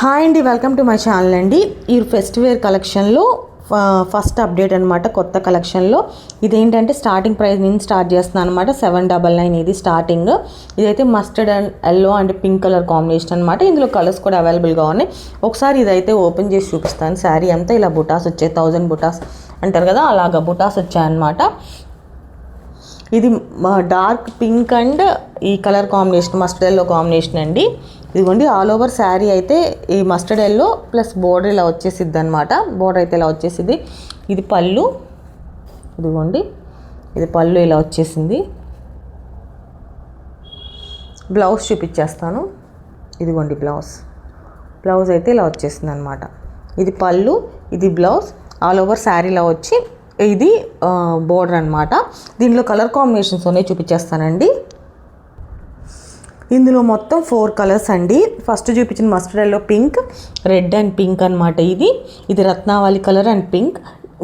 Hi అండి, welcome to my channel అండి. ఈ ఫెస్టివేర్ కలెక్షన్లో ఫస్ట్ అప్డేట్ అనమాట. కొత్త కలెక్షన్లో ఇదేంటంటే స్టార్టింగ్ ప్రైస్ నేను స్టార్ట్ చేస్తున్నాను అనమాట. 799 ఇది స్టార్టింగ్. ఇదైతే mustard and yellow and pink colour combination అనమాట. ఇందులో కలర్స్ కూడా అవైలబుల్గా ఉన్నాయి. ఒకసారి ఇదైతే ఓపెన్ చేసి చూపిస్తాను. శారీ అంతా ఇలా బుటాస్ వచ్చాయి, 1000 బుటాస్ అంటారు కదా, అలాగా బుటాస్ వచ్చాయన్నమాట. ఇది డార్క్ పింక్ అండ్ ఈ colour combination mustard yellow combination అండి. ఇదిగోండి ఆల్ ఓవర్ శారీ అయితే ఈ మస్టర్డ్ ఎల్లో ప్లస్ బోర్డర్ ఇలా వచ్చేసిద్ది అనమాట. బోర్డర్ అయితే ఇలా వచ్చేసింది. ఇది పళ్ళు, ఇదిగోండి ఇది పళ్ళు ఇలా వచ్చేసింది. బ్లౌజ్ చూపించేస్తాను. ఇదిగోండి బ్లౌజ్ అయితే ఇలా వచ్చేసింది అనమాట. ఇది పళ్ళు, ఇది బ్లౌజ్, ఆల్ ఓవర్ శారీలో వచ్చి ఇది బోర్డర్ అనమాట. దీనిలో కలర్ కాంబినేషన్స్ ఉన్నాయి, చూపించేస్తానండి. ఇందులో మొత్తం 4 కలర్స్ అండి. ఫస్ట్ చూపించిన mustard yellow pink, red and pink అనమాట. ఇది Ratnavali colour and pink,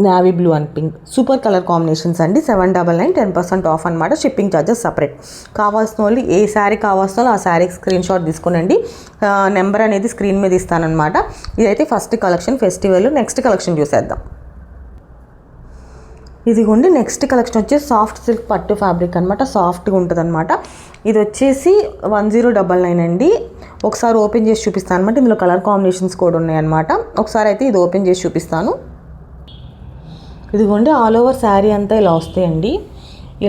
navy blue and pink. Super colour combinations అండి. 799 10% ఆఫ్ అనమాట. Shipping charges separate. కావాల్సిన వాళ్ళు ఏ శారీ కావాల్సిన వాళ్ళు ఆ శారీకి స్క్రీన్ షాట్ తీసుకునండి. నెంబర్ అనేది స్క్రీన్ మీద ఇస్తానమాట. ఇదైతే first collection festival. Next collection చూసేద్దాం. ఇదిగోండి నెక్స్ట్ కలెక్షన్ వచ్చేసి సాఫ్ట్ సిల్క్ పట్టు ఫ్యాబ్రిక్ అనమాట. సాఫ్ట్గా ఉంటుంది అనమాట. ఇది వచ్చేసి 1099 అండి. ఒకసారి ఓపెన్ చేసి చూపిస్తాను అనమాట. ఇందులో కలర్ కాంబినేషన్స్ కూడా ఉన్నాయన్నమాట. ఒకసారి అయితే ఇది ఓపెన్ చేసి చూపిస్తాను. ఇదిగోండి ఆల్ ఓవర్ శారీ అంతా ఇలా వస్తాయండి.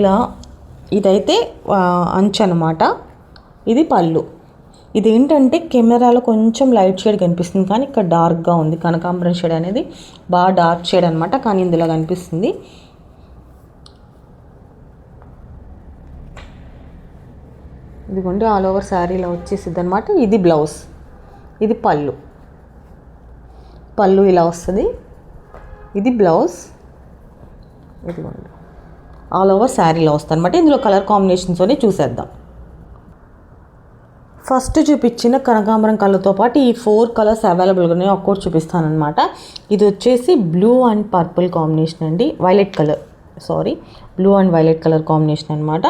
ఇలా ఇదైతే అంచు అనమాట. ఇది పళ్ళు. ఇదేంటంటే కెమెరాలో కొంచెం లైట్ షేడ్ కనిపిస్తుంది, కానీ ఇక్కడ డార్క్గా ఉంది. కనకాంబరం షేడ్ అనేది బాగా డార్క్ షేడ్ అనమాట, కానీ ఇందులో కనిపిస్తుంది. ఇదిగోండి ఆల్ ఓవర్ శారీలో వచ్చేసిద్ది అనమాట. ఇది బ్లౌజ్, ఇది పళ్ళు ఇలా వస్తుంది. ఇది బ్లౌజ్, ఇదిగోండి ఆల్ ఓవర్ శారీలో వస్తుంది అనమాట. ఇందులో కలర్ కాంబినేషన్స్ అని చూసేద్దాం. ఫస్ట్ చూపించిన కనకాంబరం కలర్తో పాటు ఈ 4 కలర్స్ అవైలబుల్గా ఉన్నాయి. ఒక్కోటి చూపిస్తానమాట. ఇది వచ్చేసి బ్లూ అండ్ పర్పుల్ కాంబినేషన్ అండి. Blue and violet colour combination అనమాట.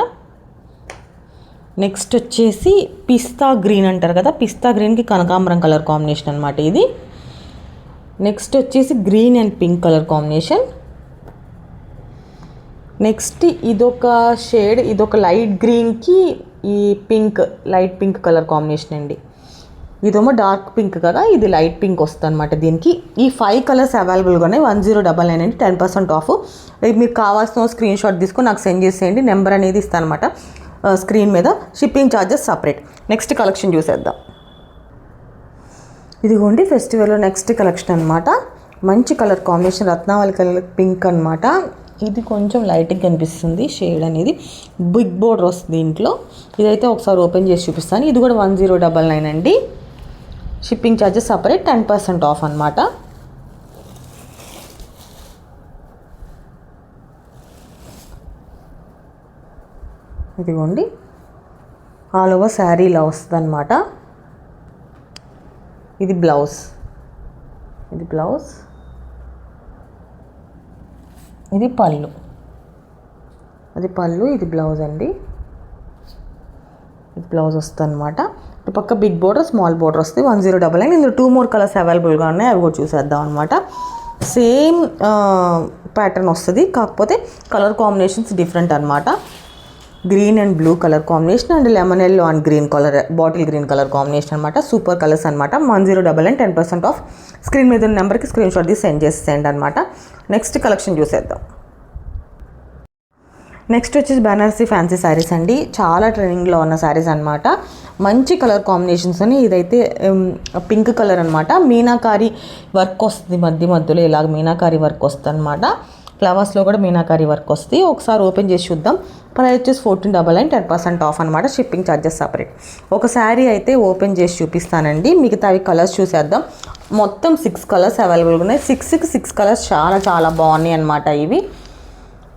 నెక్స్ట్ వచ్చేసి పిస్తా గ్రీన్ అంటారు కదా, పిస్తా గ్రీన్కి కనకాంబరం కలర్ కాంబినేషన్ అనమాట ఇది. నెక్స్ట్ వచ్చేసి green and pink colour combination. Next ఇదొక షేడ్, ఇదొక లైట్ గ్రీన్కి ఈ లైట్ పింక్ కలర్ కాంబినేషన్ అండి. ఇదేమో డార్క్ పింక్ కదా, ఇది లైట్ పింక్ వస్తుంది అనమాట. దీనికి ఈ 5 కలర్స్ అవైలబుల్గా ఉన్నాయి. 1099 అండి, 10% ఆఫ్. మీకు కావాల్సిన స్క్రీన్ షాట్ తీసుకొని నాకు సెండ్ చేసేయండి. నెంబర్ అనేది ఇస్తాను అనమాట స్క్రీన్ మీద. Shipping charges separate. Next collection చూసేద్దాం. ఇదిగోండి ఫెస్టివల్లో నెక్స్ట్ కలెక్షన్ అనమాట. మంచి కలర్ కాంబినేషన్, రత్నావళి కలర్ పింక్ అనమాట. ఇది కొంచెం లైట్గా కనిపిస్తుంది షేడ్ అనేది. బిగ్ బోర్డర్ వస్తుంది దీంట్లో. ఇదైతే ఒకసారి ఓపెన్ చేసి చూపిస్తాను. ఇది కూడా 1099 అండి. షిప్పింగ్ ఛార్జెస్ సపరేట్, 10% ఆఫ్ అనమాట. ఇదిగోండి ఆల్ ఓవర్ శారీ ఇలా వస్తుంది అనమాట. ఇది బ్లౌజ్, ఇది పళ్ళు, ఇది బ్లౌజ్ అండి. ఇది బ్లౌజ్ వస్తుంది అనమాట. ఇటు పక్క బిగ్ బోర్డర్, స్మాల్ బోర్డర్ వస్తుంది. 1099. ఇందులో 2 more కలర్స్ అవైలబుల్గా ఉన్నాయి. అవి కూడా చూసేద్దాం అనమాట. సేమ్ ప్యాటర్న్ వస్తుంది, కాకపోతే కలర్ కాంబినేషన్స్ డిఫరెంట్ అనమాట. Green and blue colour combination and lemon yellow and green colour, bottle green colour combination అనమాట. సూపర్ కలర్స్ అనమాట. 1099 10% ఆఫ్. స్క్రీన్ మీద ఉన్న నెంబర్కి స్క్రీన్ షాట్ తీసి సెండ్ చేసేయండి అనమాట. నెక్స్ట్ కలెక్షన్ చూసేద్దాం. నెక్స్ట్ వచ్చేసి బనారసి ఫ్యాన్సీ శారీస్ అండి. చాలా ట్రెండింగ్లో ఉన్న శారీస్ అనమాట. మంచి కలర్ కాంబినేషన్స్ అని. ఇదైతే పింక్ కలర్ అనమాట. మీనాకారి వర్క్ వస్తుంది మధ్యలో, ఇలాగ మీనాకారి వర్క్ వస్తుంది అనమాట. ఫ్లవర్స్లో కూడా మీనాకారి వర్క్ వస్తుంది. ఒకసారి ఓపెన్ చేసి చూద్దాం. ప్రైస్ వచ్చేసి 1499, 10% ఆఫ్ అనమాట. Shipping charges separate. ఒక శారీ అయితే ఓపెన్ చేసి చూపిస్తానండి. మిగతావి కలర్స్ చూసేద్దాం. మొత్తం 6 కలర్స్ అవైలబుల్గా ఉన్నాయి. 6 కలర్స్ చాలా బాగున్నాయి అనమాట ఇవి.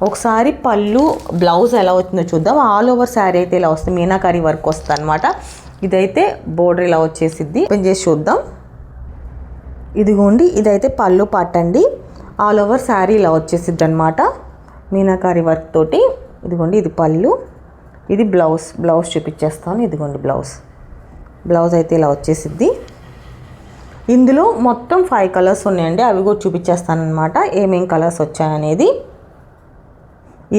ఒకసారి పళ్ళు బ్లౌజ్ ఎలా వచ్చిందో చూద్దాం. ఆల్ ఓవర్ శారీ అయితే ఇలా వస్తుంది, మీనాకారి వర్క్ వస్తుంది అనమాట. ఇదైతే బోర్డర్ ఇలా వచ్చేసిద్ది. ఓపెన్ చేసి చూద్దాం. ఇదిగోండి ఇదైతే పళ్ళు పార్ట్ అండి. ఆల్ ఓవర్ శారీ ఇలా వచ్చేసిద్ది అనమాట మీనాకారి వర్క్ తోటి. ఇదిగోండి ఇది పళ్ళు, ఇది బ్లౌజ్ చూపించేస్తాను. ఇదిగోండి బ్లౌజ్ అయితే ఇలా వచ్చేసిద్ది. ఇందులో మొత్తం 5 కలర్స్ ఉన్నాయండి, అవి కూడా చూపించేస్తాను అనమాట ఏమేం కలర్స్ వచ్చాయనేది.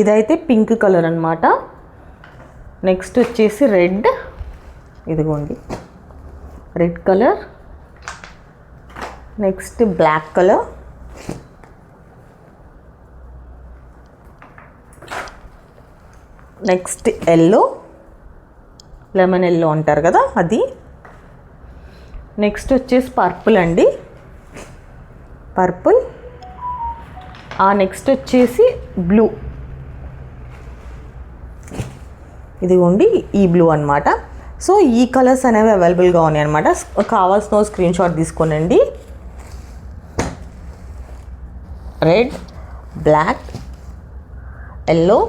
ఇదైతే పింక్ కలర్ అనమాట. నెక్స్ట్ వచ్చేసి రెడ్, ఇదిగోండి red colour. Next black colour, next yellow, lemon yellow అంటారు కదా అది. నెక్స్ట్ వచ్చేసి పర్పుల్ అండి, పర్పుల్. నెక్స్ట్ వచ్చేసి బ్లూ, ఇదిగోండి ఈ బ్లూ అనమాట. సో ఈ కలర్స్ అనేవి అవైలబుల్గా ఉన్నాయి అనమాట. కావాల్సిన స్క్రీన్ షాట్ తీసుకోనండి. రెడ్, బ్లాక్, ఎల్లో,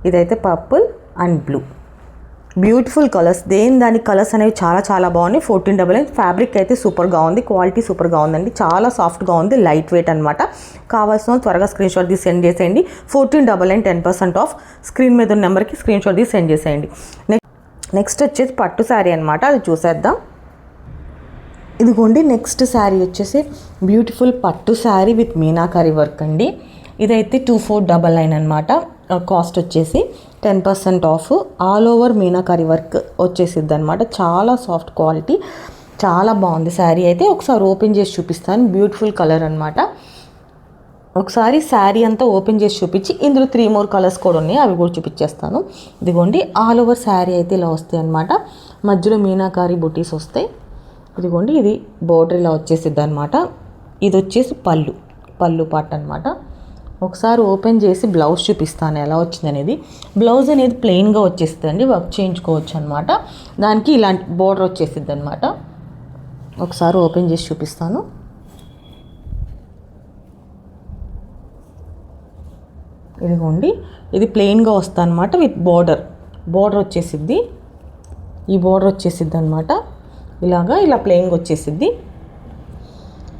ఇదైతే purple and blue. Beautiful colours, దాని కలర్స్ అనేవి చాలా చాలా బాగున్నాయి. 1499. ఫ్యాబ్రిక్ అయితే సూపర్గా ఉంది, క్వాలిటీ సూపర్గా ఉందండి, చాలా సాఫ్ట్గా ఉంది, లైట్ వెయిట్ అనమాట. కావాల్సిన త్వరగా స్క్రీన్ షాట్ తీసి సెండ్ చేసేయండి. 1499 10% ఆఫ్. స్క్రీన్ మీద ఉన్న నెంబర్కి స్క్రీన్ షాట్ తీసి సెండ్ చేసేయండి. నెక్స్ట్ వచ్చేసి పట్టు శారీ అనమాట, అది చూసేద్దాం. ఇదిగోండి నెక్స్ట్ శారీ వచ్చేసి బ్యూటిఫుల్ పట్టు శారీ విత్ మీనాకరీ వర్క్ అండి. ఇదైతే 2499 అనమాట. కాస్ట్ వచ్చేసి 10% off. All over meenakari work వచ్చేసిద్ది అనమాట. చాలా సాఫ్ట్ క్వాలిటీ, చాలా బాగుంది శారీ అయితే. ఒకసారి ఓపెన్ చేసి చూపిస్తాను. బ్యూటిఫుల్ కలర్ అనమాట. ఒకసారి శారీ అంతా ఓపెన్ చేసి చూపించి ఇందులో 3 more కలర్స్ కూడా ఉన్నాయి, అవి కూడా చూపించేస్తాను. ఇదిగోండి ఆల్ ఓవర్ శారీ అయితే ఇలా వస్తాయి అనమాట. మధ్యలో మీనాకరీ బుటీస్ వస్తాయి. ఇదిగోండి ఇది బోర్డర్ ఇలా వచ్చేసిద్ది అనమాట. ఇది వచ్చేసి పళ్ళు పార్ట్ అనమాట. ఒకసారి ఓపెన్ చేసి బ్లౌజ్ చూపిస్తాను ఎలా వచ్చింది అనేది. బ్లౌజ్ అనేది ప్లెయిన్గా వచ్చేస్తుంది అండి, వర్క్ చేయించుకోవచ్చు అనమాట. దానికి ఇలాంటి బోర్డర్ వచ్చేసిద్ది అనమాట. ఒకసారి ఓపెన్ చేసి చూపిస్తాను. ఇదిగోండి ఇది ప్లెయిన్గా వస్తుంది అనమాట విత్ బోర్డర్ వచ్చేసిద్ది. ఈ బోర్డర్ వచ్చేసిద్ది అనమాట. ఇలా ప్లెయిన్గా వచ్చేసిద్ది.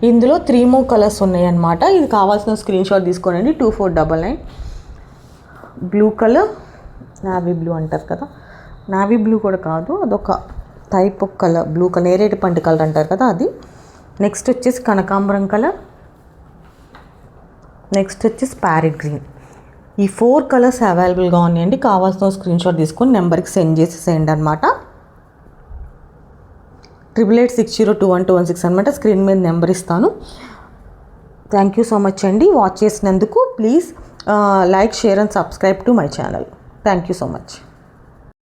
ఇందులో 3 more కలర్స్ ఉన్నాయి అన్నమాట. ఇది కావాల్సిన స్క్రీన్ షాట్ తీసుకోనండి. 2499. బ్లూ కలర్, నావీ బ్లూ అంటారు కదా, నావీ బ్లూ కూడా కాదు, అదొక type of colour, blue colour, నేరేడు పండు కలర్ అంటారు కదా అది. నెక్స్ట్ వచ్చేసి కనకాంబరం కలర్. నెక్స్ట్ వచ్చేసి ప్యారెట్ గ్రీన్. ఈ 4 కలర్స్ అవైలబుల్గా ఉన్నాయండి. కావాల్సిన స్క్రీన్ షాట్ తీసుకొని నెంబర్కి సెండ్ చేసేసేయండి అనమాట. 8886021216 అనమాట. స్క్రీన్ మీద నెంబర్ ఇస్తాను. థ్యాంక్ యూ సో మచ్ అండి వాచ్ చేసినందుకు. Please like, share and subscribe to my channel. Thank you so much.